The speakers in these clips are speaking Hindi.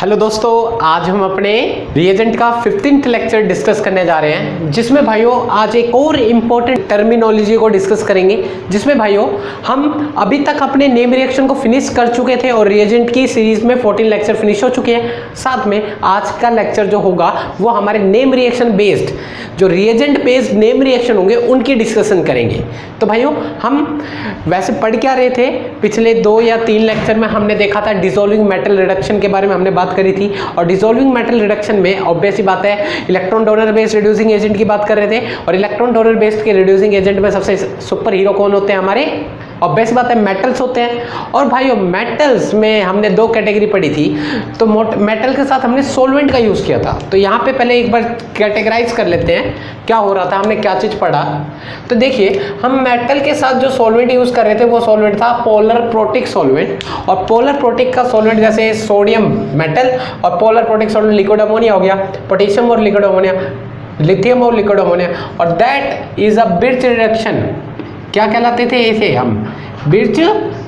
हेलो दोस्तों, आज हम अपने रिएजेंट का 15th लेक्चर डिस्कस करने जा रहे हैं, जिसमें भाइयों आज एक और इम्पोर्टेंट टर्मिनोलॉजी को डिस्कस करेंगे। जिसमें भाइयों हम अभी तक अपने नेम रिएक्शन को फिनिश कर चुके थे और रिएजेंट की सीरीज में 14 लेक्चर फिनिश हो चुके हैं। साथ में आज का लेक्चर जो होगा वो हमारे नेम रिएक्शन बेस्ड, जो रिएजेंट बेस्ड नेम रिएक्शन होंगे उनकी डिस्कशन करेंगे। तो भाइयों हम वैसे पढ़ क्या रहे थे, पिछले 2 या 3 लेक्चर में हमने देखा था डिसॉल्विंग मेटल रिडक्शन के बारे में हमने बात करी थी। और डिसॉल्विंग मेटल रिडक्शन में ऑब्वियस सी बात है electron donor based reducing agent की बात कर रहे थे। और इलेक्ट्रॉन डोनर बेस्ड के रिड्यूसिंग एजेंट में सबसे सुपर हीरो कौन होते हैं हमारे? ऑब्वियस बात है मेटल्स होते हैं। और भाइयों मेटल्स में हमने 2 कैटेगरी पढ़ी थी, तो मेटल के साथ हमने सोलवेंट का यूज़ किया था। तो यहाँ पे पहले एक बार कैटेगराइज कर लेते हैं क्या हो रहा था, हमने क्या चीज़ पढ़ा। तो देखिए हम मेटल के साथ जो सोलवेंट यूज़ कर रहे थे वो सोलवेंट था पोलर प्रोटिक सोलवेंट। और पोलर प्रोटिक का सोलवेंट जैसे सोडियम मेटल और polar protic solvent liquid ammonia हो गया, पोटेशियम और लिक्विड अमोनिया, लिथियम और लिक्विड अमोनिया। और that is a birch reduction. क्या कहलाते थे इसे हम? Birch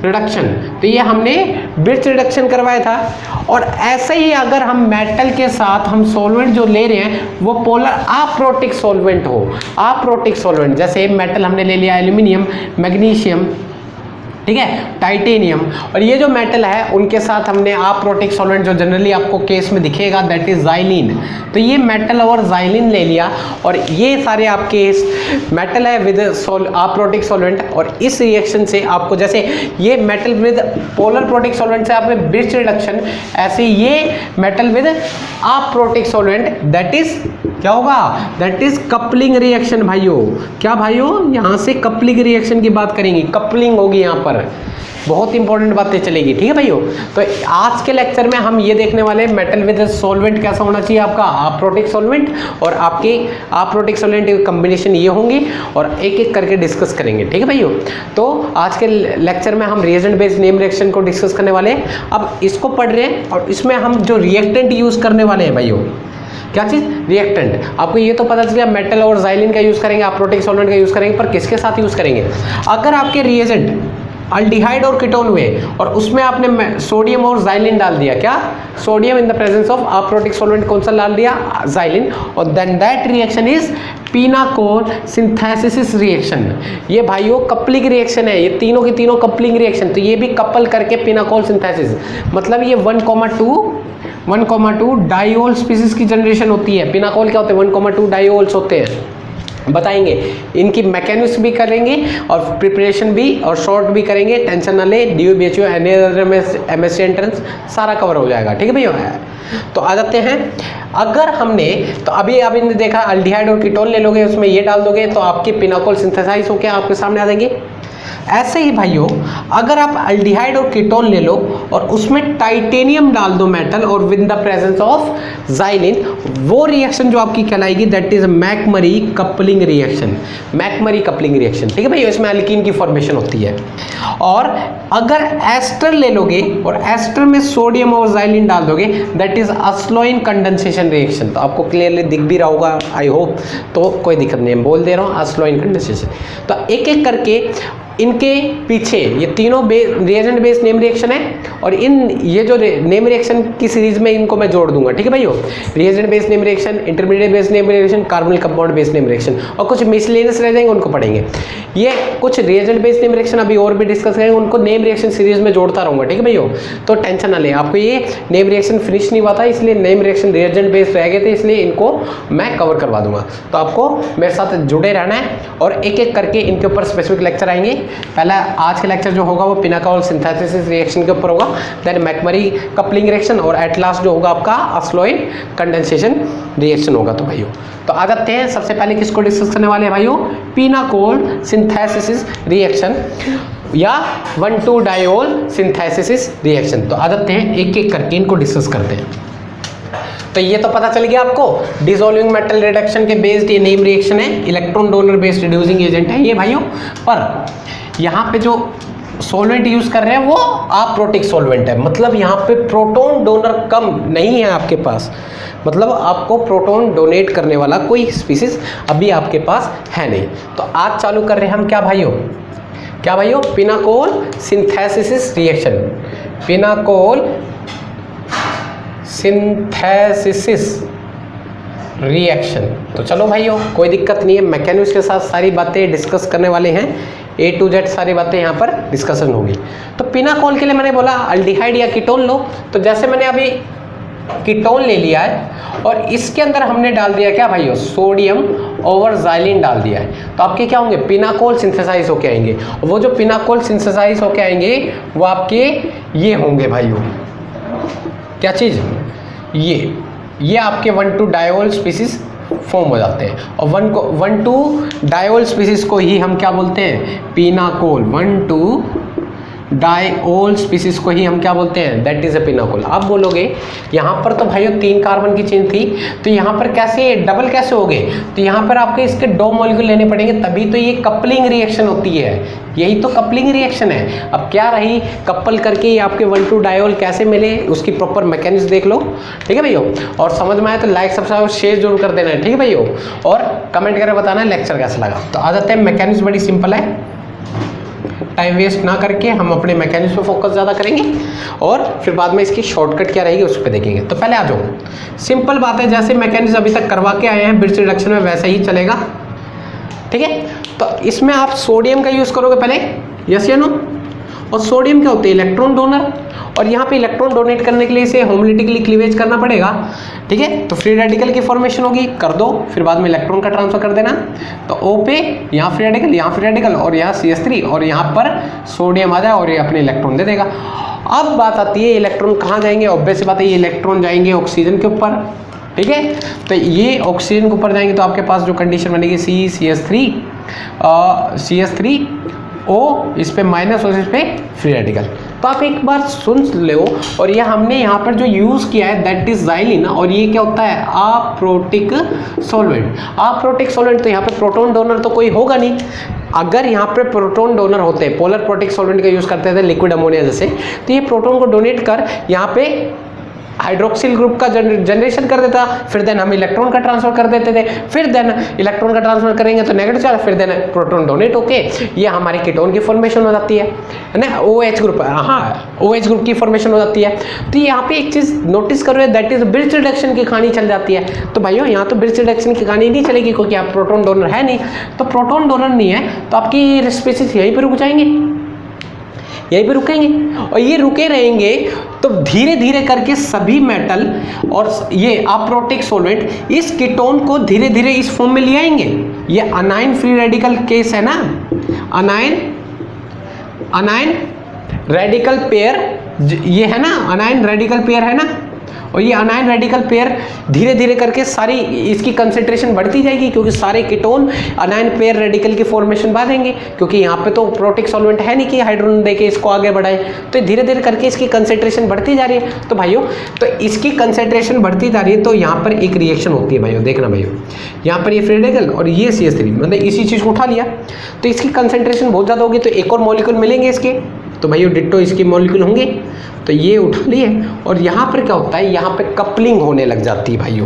reduction. तो ये हमने बिर्च रिडक्शन करवाया था। और ऐसे ही अगर हम मेटल के साथ हम सॉल्वेंट जो ले रहे हैं वो पोलर अप्रोटिक सॉल्वेंट हो, अप्रोटिक सॉल्वेंट, जैसे मेटल हमने ले लिया एल्यूमिनियम, मैग्नीशियम, ठीक है, टाइटेनियम। और ये जो मेटल है उनके साथ हमने अप्रोटिक सॉल्वेंट जो जनरली आपको केस में दिखेगा दैट इज जाइलिन। तो ये मेटल और जाइलिन ले लिया और ये सारे आपके मेटल है विद अप्रोटिक सॉल्वेंट। और इस रिएक्शन से आपको जैसे ये metal with polar protic solvent से आपने बिर्च रिडक्शन, ऐसे ये metal with aprotic solvent that is क्या होगा? That is coupling reaction. भाइयों क्या भाइयों, यहाँ से कपलिंग रिएक्शन की बात करेंगे, कपलिंग होगी यहाँ पर, बहुत इंपॉर्टेंट बातें चलेगी, ठीक है भाइयों। तो आज के लेक्चर में हम ये देखने वाले मेटल विद सॉल्वेंट कैसा होना चाहिए आपका, अप्रोटिक सॉल्वेंट, और आपके अप्रोटिक सॉल्वेंट कॉम्बिनेशन ये होंगी और एक एक करके डिस्कस करेंगे, ठीक है भाइयों। तो आज के लेक्चर में हम रिएजेंट बेस्ड नेम रिएक्शन को डिस्कस करने वाले हैं। अब इसको पढ़ रहे हैं और इसमें हम जो रिएक्टेंट यूज करने वाले हैं भाइयों, क्या चीज़? रिएक्टेंट। आपको ये तो पता चल गया मेटल और जाइलिन का यूज़ करेंगे, अप्रोटिक सॉल्वेंट का यूज़ करेंगे, पर किसके साथ यूज़ करेंगे? अगर आपके रिएजेंट अल्डिहाइड और कीटोन हुए और उसमें आपने सोडियम और जाइलिन डाल दिया, क्या? Sodium in the presence of aprotic solvent कौन सा डाल दिया? जाइलिन। और then that reaction is pinacol synthesis reaction. ये भाइयों कपलिंग रिएक्शन है, ये तीनों की तीनों कपलिंग रिएक्शन। तो ये भी कपल करके पिनाकोल सिंथेसिस, मतलब ये 1,2 डाइओल स्पीसीज की जनरेशन होती है। पिनाकोल क्या होते हैं? 1,2 डाइओल्स होते हैं, बताएंगे इनकी मैकेनिक्स भी करेंगे और प्रिपरेशन भी और शॉर्ट भी करेंगे। टेंशन ना ले, DU BHU MSc एंट्रेंस सारा कवर हो जाएगा, ठीक है भैया। तो आ जाते हैं, अगर हमने तो अभी आपने देखा अल्डिहाइड और कीटोन ले लोगे, उसमें ये डाल दोगे तो आपके पिनाकोल सिंथेसाइज होकर आपके सामने आ जाएंगे। ऐसे ही भाइयों अगर आप अल्डिहाइड और कीटोन ले लो और उसमें टाइटेनियम डाल दो मेटल और with the presence of xylene, वो रिएक्शन जो आपकी कहलाएगी that is McMurry coupling reaction. McMurry coupling reaction, ठीक है भाई, इसमें एल्कीन की फॉर्मेशन होती है। और अगर एस्टर ले लोगे और एस्टर में सोडियम और जाइलिन डाल दोगे दैट इज अस्लोइन कंडेंसेशन रिएक्शन। तो आपको क्लियरली दिख भी रहा होगा आई होप, तो कोई दिक्कत नहीं, मैं बोल दे रहा हूँ अस्लोइन कंडेंसेशन। तो एक एक करके इनके पीछे ये तीनों रिएजेंट बेस्ड नेम रिएक्शन है और ये जो नेम रिएक्शन की सीरीज में इनको मैं जोड़ दूंगा, ठीक है भाइयों। Reagent based name reaction, intermediate based name reaction, carbonyl compound based name reaction, और कुछ मिसलेनियस रह जाएंगे उनको पढ़ेंगे। ये कुछ रिएजेंट बेस्ड नेम रिएक्शन अभी और भी डिस्कस करेंगे, उनको नेम रिएक्शन सीरीज में जोड़ता रहूंगा, ठीक है भाइयों। तो टेंशन ना ले, आपको ये नेम रिएक्शन फिनिश नहीं हुआ था इसलिए नेम रिएक्शन रिएजेंट बेस्ड रह गए थे, इसलिए इनको मैं कवर करवा दूंगा। तो आपको मेरे साथ जुड़े रहना है और एक एक करके इनके ऊपर स्पेसिफिक लेक्चर आएंगे। पहला आज का लेक्चर जो होगा वो पिनाकोल सिंथेसिस रिएक्शन के ऊपर होगा, देन मैकमरी कपलिंग रिएक्शन, और एट लास्ट जो होगा आपका अस्लोइन कंडेंसेशन रिएक्शन होगा। तो भाइयों तो आ जाते हैं, सबसे पहले किसको डिस्कस करने वाले हैं भाइयों? पिनाकोल सिंथेसिस रिएक्शन या 1,2 डाइओल सिंथेसिस रिएक्शन। तो आ जाते हैं एक एक करके इनको डिस्कस करते हैं। तो ये तो पता चल गया आपको डिसॉल्विंग मेटल रिडक्शन के बेस्ड ये नेम रिएक्शन है, electron donor based reducing agent है ये भाइयों। पर यहाँ पे जो सॉल्वेंट यूज कर रहे हैं वो अप्रोटिक सॉल्वेंट है, मतलब यहाँ पे प्रोटॉन डोनर कम नहीं है आपके पास, मतलब आपको प्रोटॉन डोनेट करने वाला कोई स्पीसीज अभी आपके पास है नहीं। तो आज चालू कर रहे हैं हम क्या भाइयों? Pinacol synthesis reaction. Pinacol synthesis reaction. तो चलो भाइयों, कोई दिक्कत नहीं है, मैकेनिज्म के साथ सारी बातें डिस्कस करने वाले हैं, A to Z सारी बातें यहाँ पर डिस्कशन होगी। तो पिनाकोल के लिए मैंने बोला अल्डिहाइड या कीटोन लो। तो जैसे मैंने अभी कीटोन ले लिया है और इसके अंदर हमने डाल दिया क्या भाइयों, सोडियम ओवर ज़ाइलिन डाल दिया है, तो आपके क्या होंगे, पिनाकोल सिंथेसाइज होके आएंगे। वो जो पिनाकोल सिंथेसाइज होके आएंगे वो आपके ये होंगे भाइयों, क्या चीज़, ये आपके 1,2 डायोल स्पीसीज फॉर्म हो जाते हैं। और 1,2 डायोल स्पीसीज को ही हम क्या बोलते हैं, पिनाकोल। 1,2 डायोल स्पीसीज को ही हम क्या बोलते हैं, दैट इज अ पिनाकोल। आप बोलोगे यहाँ पर तो भाइयों 3 कार्बन की चेन थी, तो यहाँ पर कैसे डबल कैसे हो गए, तो यहाँ पर आपके इसके 2 मॉलिक्यूल लेने पड़ेंगे, तभी तो ये कपलिंग रिएक्शन होती है। यही तो कपलिंग रिएक्शन है। अब क्या रही, कपल करके ये आपके 1,2 डायोल कैसे मिले, उसकी प्रॉपर मैकेनिज्म देख लो, ठीक है भैया। और समझ में आए तो लाइक सब्सक्राइब शेयर जरूर कर देना है, ठीक है भैया। और कमेंट करके बताना है लेक्चर कैसा लगा। तो आ जाते हैं, मैकेनिज्म बड़ी सिंपल है, टाइम वेस्ट ना करके हम अपने मैकेनिज्म पे फोकस ज़्यादा करेंगे और फिर बाद में इसकी शॉर्टकट क्या रहेगी उस पर देखेंगे। तो पहले आ जाओ, सिंपल बात है, जैसे मैकेनिज्म अभी तक करवा के आए हैं ब्रिज रिडक्शन में वैसे ही चलेगा, ठीक है। तो इसमें आप सोडियम का यूज़ करोगे पहले, यस या नो। और सोडियम क्या होते हैं, इलेक्ट्रॉन डोनर, और यहाँ पे इलेक्ट्रॉन डोनेट करने के लिए इसे होमोलिटिकली क्लीवेज करना पड़ेगा, ठीक है। तो फ्री रेडिकल की फॉर्मेशन होगी, कर दो, फिर बाद में इलेक्ट्रॉन का ट्रांसफर कर देना। तो O पे यहाँ फ्री रेडिकल, यहाँ फ्री रेडिकल, और यहाँ CH3, और यहाँ पर सोडियम आ जाए और ये अपने इलेक्ट्रॉन दे देगा। अब बात आती है इलेक्ट्रॉन कहाँ जाएंगे, ऑब्वियस सी बात है ये इलेक्ट्रॉन जाएंगे ऑक्सीजन के ऊपर, ठीक है। तो ये ऑक्सीजन के ऊपर जाएंगे तो आपके पास जो कंडीशन बनेगी CH3 O, इस पे माइनस और इस पे फ्री रेडिकल। तो आप एक बार सुन लो, और ये हमने यहाँ पर जो यूज़ किया है दैट इज ज़ाइलिन, और ये क्या होता है, अप्रोटिक सॉल्वेंट। अप्रोटिक सॉल्वेंट, तो यहाँ पे प्रोटॉन डोनर तो कोई होगा नहीं। अगर यहाँ पे प्रोटॉन डोनर होते, पोलर प्रोटिक सॉल्वेंट का यूज़ करते थे लिक्विड अमोनिया जैसे, तो ये प्रोटॉन को डोनेट कर यहाँ पे हाइड्रोक्सिल ग्रुप का जनरेशन कर देता, फिर देन हम इलेक्ट्रॉन का ट्रांसफर कर देते थे, फिर देन इलेक्ट्रॉन का ट्रांसफर करेंगे तो नेगेटिव चार्ज, फिर देन प्रोटॉन डोनेट होके ये हमारे कीटोन की फॉर्मेशन हो जाती है ना, OH ग्रुप, हाँ OH ग्रुप की फॉर्मेशन हो जाती है। तो यहाँ पे एक चीज़ नोटिस करो, दैट इज ब्रिज रिडक्शन की कहानी चल जाती है। तो भाइयों यहाँ तो ब्रिज रिडक्शन की कहानी नहीं चलेगी क्योंकि आप प्रोटॉन डोनर है नहीं, तो प्रोटॉन डोनर नहीं है तो आपकी स्पीसीज यहीं पर रुक जाएंगे, यहीं पे रुकेंगे, और ये रुके रहेंगे तो धीरे धीरे करके सभी मेटल और ये अप्रोटिक सॉल्वेंट इस कीटोन को धीरे धीरे इस फॉर्म में ले आएंगे। ये अनाइन फ्री रेडिकल केस है ना, अनाइन रेडिकल पेयर, ये है ना अनाइन रेडिकल पेयर है ना, और ये अनाइन रेडिकल पेयर धीरे धीरे करके सारी इसकी कंसेंट्रेशन बढ़ती जाएगी क्योंकि सारे कीटोन अनाइन पेयर रेडिकल की फॉर्मेशन बढ़ेंगे, क्योंकि यहाँ पे तो प्रोटिक सॉल्वेंट है नहीं कि हाइड्रोजन देके इसको आगे बढ़ाए, तो धीरे धीरे करके इसकी कंसेंट्रेशन बढ़ती जा रही है। तो भाइयों तो इसकी कंसेंट्रेशन बढ़ती जा रही है, तो यहाँ पर एक रिएक्शन होती है भाइयों, देखना भाइयों, यहाँ पर ये फ्री रेडिकल और ये CH3 मतलब इसी चीज़ को उठा लिया, तो इसकी कंसेंट्रेशन बहुत ज़्यादा होगी, तो एक और मॉलिक्यूल मिलेंगे इसके, तो भाइयों डिट्टो इसकी मॉलिक्यूल होंगे, तो ये उठा लिए, और यहाँ पर क्या होता है, यहाँ पे कपलिंग होने लग जाती है भाइयों,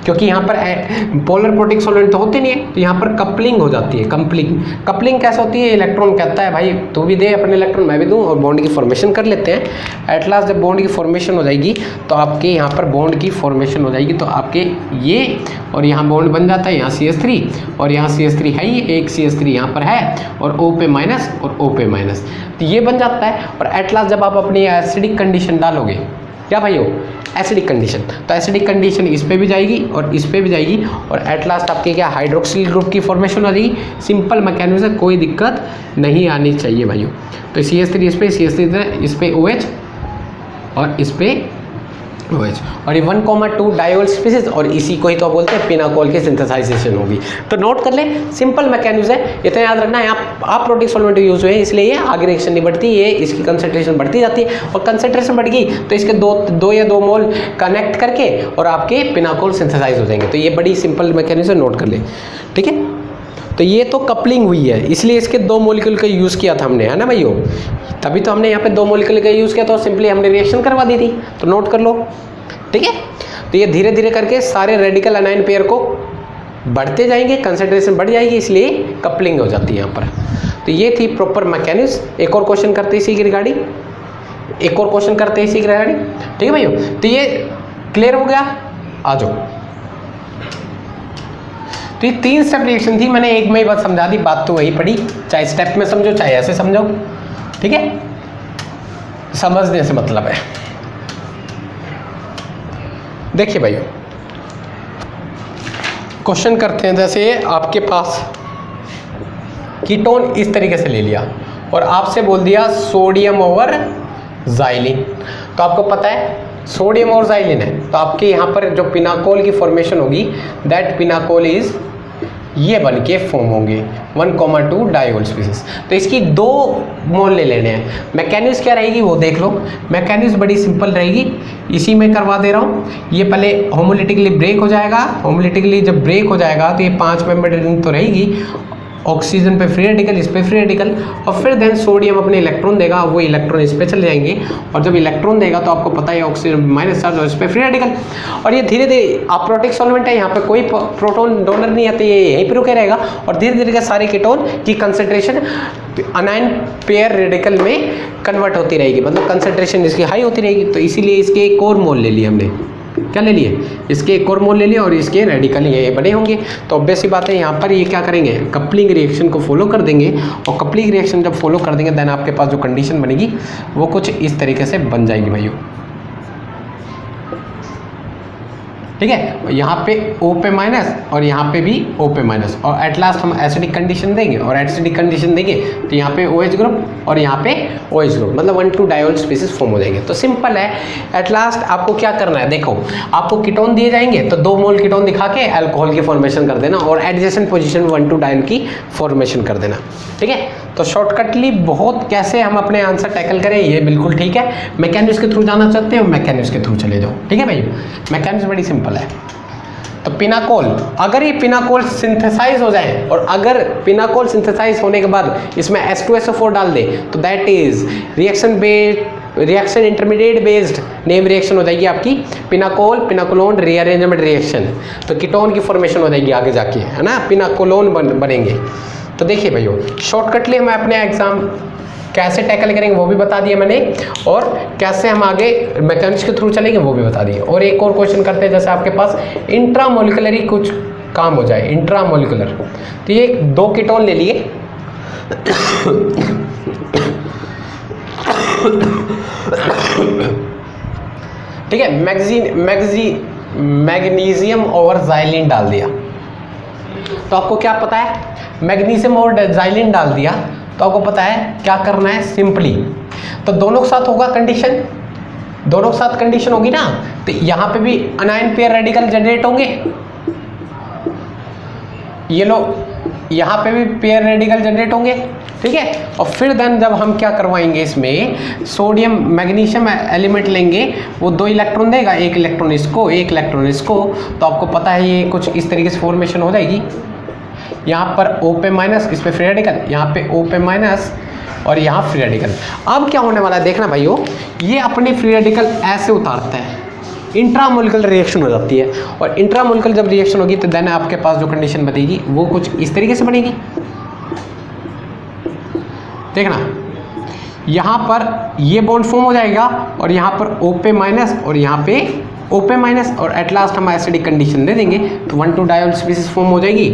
क्योंकि यहाँ पर पोलर प्रोटिक सॉल्वेंट तो होते नहीं है, तो यहाँ पर कपलिंग हो जाती है। कपलिंग कैसे होती है, इलेक्ट्रॉन कहता है भाई तू भी दे अपने इलेक्ट्रॉन मैं भी दूँ, और बॉन्ड की फॉर्मेशन कर लेते हैं। एट लास्ट जब बॉन्ड की फॉर्मेशन हो जाएगी तो आपके यहाँ पर बॉन्ड की फॉर्मेशन हो जाएगी, तो आपके ये और यहाँ बॉन्ड बन जाता है, यहाँ CH3 और यहाँ CH3 है, ये एक CH3 यहाँ पर है, और O पे माइनस और O पे माइनस, तो ये बन जाता है। और एट लास्ट जब आप अपनी एसिडिक कंडीशन डालोगे, क्या भाइयों एसिडिक कंडीशन, तो एसिडिक कंडीशन इस पे भी जाएगी और इस पे भी जाएगी, और एट लास्ट आपके क्या हाइड्रोक्सिल ग्रुप की फॉर्मेशन हो जाएगी। सिंपल मैकेनिज्म है, कोई दिक्कत नहीं आनी चाहिए भाइयों। तो CH3 इस पे, CH3 इस पे OH और इस पे OH, और ये 1,2 डायोल स्पीसीज, और इसी को ही तो बोलते हैं पिनाकोल की सिंथेसाइजेशन होगी। तो नोट कर ले, सिंपल मैकेनिज्म है, इतना याद रखना है। आप प्रोटिक सॉल्वेंट यूज हुए हैं इसलिए ये आगे रिएक्शन नहीं बढ़ती, ये इसकी कंसेंट्रेशन बढ़ती जाती है, और कंसेंट्रेशन बढ़ गई तो इसके दो या दो मोल कनेक्ट करके और आपके पिनाकोल सिंथेसाइज हो जाएंगे। तो ये बड़ी सिंपल मैकेनिज्म नोट कर ले, ठीक है। तो ये तो कपलिंग हुई है, इसलिए इसके 2 मॉलिक्यूल का यूज़ किया था हमने, है ना भाइयों, तभी तो हमने यहाँ पे 2 मॉलिक्यूल का यूज़ किया, तो सिंपली हमने रिएक्शन करवा दी थी। तो नोट कर लो, ठीक है। तो ये धीरे धीरे करके सारे रेडिकल अनाइन पेयर को बढ़ते जाएंगे, कंसेंट्रेशन बढ़ जाएगी, इसलिए कपलिंग हो जाती है यहाँ पर। तो ये थी प्रॉपर मैकेनिज्म। एक और क्वेश्चन करते इसी की रिगार्डिंग, ठीक है भाइयों। तो ये क्लियर हो गया? आ जाओ। तो ये 3 स्टेप रिएक्शन थी, मैंने एक में ही बात समझा दी, बात तो वही पड़ी, चाहे स्टेप में समझो चाहे ऐसे समझो, ठीक है, समझने से मतलब है। देखिए भाइयों, क्वेश्चन करते हैं, जैसे आपके पास कीटोन इस तरीके से ले लिया और आपसे बोल दिया सोडियम ओवर ज़ाइलिन, तो आपको पता है सोडियम और ज़ाइलिन है, तो आपके यहाँ पर जो पिनाकोल की फॉर्मेशन होगी, दैट पिनाकोल इज ये बन के फॉर्म होंगे 1,2 डायोल स्पीसीज। तो इसकी 2 मोल ले लेने हैं। मैकेनिज्म क्या रहेगी वो देख लो, मैकेनिज्म बड़ी सिंपल रहेगी, इसी में करवा दे रहा हूँ। ये पहले होमोलिटिकली ब्रेक हो जाएगा, होमोलिटिकली जब ब्रेक हो जाएगा तो ये 5 मेंबर रिंग तो रहेगी, ऑक्सीजन पे फ्री रेडिकल, इस पे फ्री रेडिकल, और फिर देन सोडियम अपने इलेक्ट्रॉन देगा, वो इलेक्ट्रॉन इस पे चले जाएंगे, और जब इलेक्ट्रॉन देगा तो आपको पता है ऑक्सीजन माइनस चार्ज और इस पे फ्री रेडिकल, और ये धीरे धीरे अप्रोटिक सॉल्वेंट है, यहाँ पे कोई प्रोटॉन डोनर नहीं आते, ये यहीं पर रुके रहेगा, और धीरे धीरे के सारे कीटोन की कंसेंट्रेशन अनायन पेयर रेडिकल में कन्वर्ट होती रहेगी, मतलब कंसेंट्रेशन इसकी हाई होती रहेगी। तो इसीलिए इसके एक और मोल ले लिए हमने, क्या ले लिए, इसके एक और मोल ले लिए, और इसके रेडिकल ये बने होंगे। तो ऑब्वियस सी बात है, यहाँ पर ये क्या करेंगे, कपलिंग रिएक्शन को फॉलो कर देंगे, और कपलिंग रिएक्शन जब फॉलो कर देंगे देन आपके पास जो कंडीशन बनेगी वो कुछ इस तरीके से बन जाएगी भाइयों, ठीक है। यहाँ पे O पे माइनस और यहाँ पे भी O पे माइनस, और एट लास्ट हम एसिडिक कंडीशन देंगे, और एसिडिक कंडीशन देंगे तो यहाँ पे OH ग्रुप और यहाँ पे OH ग्रुप, मतलब 1,2 डायोल स्पीसीज फॉर्म हो जाएंगे। तो सिंपल है, एट लास्ट आपको क्या करना है, देखो आपको कीटोन दिए जाएंगे तो 2 मोल कीटोन दिखा के अल्कोहल की फॉर्मेशन कर देना, और एडजेसेंट पोजीशन में 1,2 डायोल की फॉर्मेशन कर देना, ठीक है। तो शॉर्टकटली बहुत कैसे हम अपने आंसर टैकल करें ये बिल्कुल ठीक है। मैकेनिज्म के थ्रू जाना चाहते हो, मैकेनिज्म के थ्रू चले जाओ, ठीक है भाई। मैकेनिज्म बड़ी सिंपल है। तो पिनाकोल, अगर ये पिनाकोल सिंथेसाइज हो जाए, और अगर पिनाकोल सिंथेसाइज होने के बाद इसमें H2SO4 डाल दे, तो that is reaction intermediate based name reaction हो जाएगी आपकी पिनाकोल पिनाकोलोन रीअरेंजमेंट रिएक्शन। तो कीटोन की फॉर्मेशन हो जाएगी आगे जाके, है ना, पिनाकोलोन बनेंगे। तो देखिए भाइयों, शॉर्टकटली हम अपने एग्जाम कैसे टैकल करेंगे वो भी बता दिया मैंने, और कैसे हम आगे मैकेनिक्स के थ्रू चलेंगे वो भी बता दिए। और एक और क्वेश्चन करते हैं, जैसे आपके पास इंट्रामोलिकुलर ही कुछ काम हो जाए, इंट्रामोलिकुलर। तो ये 2 कीटोन ले लिए ठीक है, मैग्नीशियम और ज़ाइलिन डाल दिया, तो आपको क्या पता है, मैग्नीशियम और ज़ाइलिन डाल दिया तो आपको पता है क्या करना है, सिंपली तो दोनों के साथ होगा कंडीशन, दोनों के साथ कंडीशन होगी ना, तो यहाँ पे भी अनायन पेयर रेडिकल जनरेट होंगे, ये लो यहाँ पे भी पेयर रेडिकल जनरेट होंगे, ठीक है। और फिर देन जब हम क्या करवाएंगे, इसमें सोडियम मैग्नीशियम एलिमेंट लेंगे, वो 2 इलेक्ट्रॉन देगा, 1 इलेक्ट्रॉन इसको 1 इलेक्ट्रॉन इसको, तो आपको पता है ये कुछ इस तरीके से फॉर्मेशन हो जाएगी। यहाँ पर O पे माइनस, इस पे फ्री रेडिकल, यहाँ पे O पे माइनस और यहाँ फ्री रेडिकल। अब क्या होने वाला है देखना भाइयों, ये अपने फ्री रेडिकल ऐसे उतारता है, इंट्रामोलिकुलर रिएक्शन हो जाती है, और इंट्रामोलिकुलर जब रिएक्शन होगी तो देन आपके पास जो कंडीशन बनेगी वो कुछ इस तरीके से बनेगी। देखना यहाँ पर ये बॉन्ड फॉर्म हो जाएगा, और यहाँ पर O पे माइनस और यहाँ पे O पे माइनस, और एट लास्ट हम एसिडिक कंडीशन दे देंगे तो 1,2 डायोल स्पीसीज फॉर्म हो जाएगी,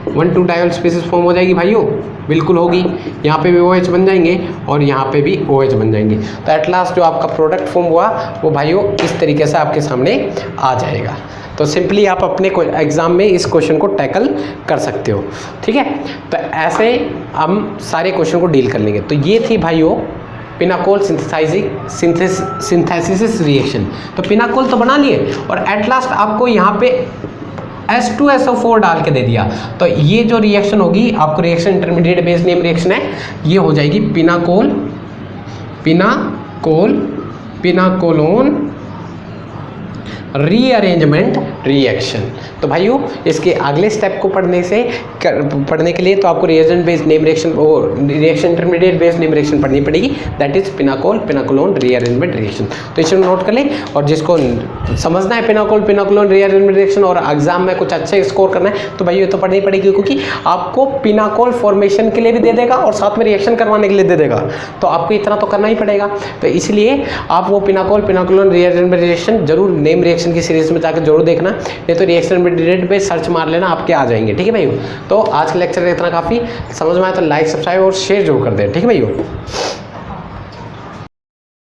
1,2 डायोल स्पीसीज फॉर्म हो जाएगी भाइयों, बिल्कुल होगी। यहाँ पे भी OH बन जाएंगे और यहाँ पे भी OH बन जाएंगे, तो एट लास्ट जो आपका प्रोडक्ट फॉर्म हुआ वो भाइयों इस तरीके से आपके सामने आ जाएगा। तो सिंपली आप अपने एग्जाम में इस क्वेश्चन को टैकल कर सकते हो, ठीक है। तो ऐसे हम सारे क्वेश्चन को डील कर लेंगे। तो ये थी भाइयों पिनाकोल सिंथेसिस रिएक्शन। तो पिनाकोल तो बना लिए, और एट लास्ट आपको यहाँ पे H2SO4 डाल के दे दिया, तो ये जो रिएक्शन होगी आपको reaction intermediate base name reaction है, ये हो जाएगी पिनाकोलोन रीअरेंजमेंट रिएक्शन। तो भाइयों इसके अगले स्टेप को पढ़ने के लिए तो आपको रिएजेंट बेस्ड नेम रिएक्शन और reaction intermediate based name reaction पढ़नी पड़ेगी, that is pinacol pinacolone rearrangement reaction. तो इसे नोट कर लें, और जिसको समझना है पिनाकोल पिनाकोलोन रीअरेंजमेंट रिएक्शन और एग्जाम में कुछ अच्छे स्कोर करना है तो भाई ये तो पढ़नी पड़ेगी, क्योंकि आपको पिनाकोल फॉर्मेशन के लिए भी दे देगा और साथ में रिएक्शन करवाने के लिए दे देगा, तो आपको इतना तो करना ही पड़ेगा। तो इसलिए आप वो पिनाकोल पिनाकोलोन रीअरेंजमेंट रिएक्शन जरूर नेम रिएक्शन की सीरीज में जाकर जरूर देखना, नहीं तो रिएक्शन इंटरमीडिएट पे सर्च मार लेना, आपके आ जाएंगे। ठीक है भाइयों, तो आज का लेक्चर इतना काफ़ी, समझ में आया तो लाइक सब्सक्राइब और शेयर जरूर कर दें। ठीक है भाइयों।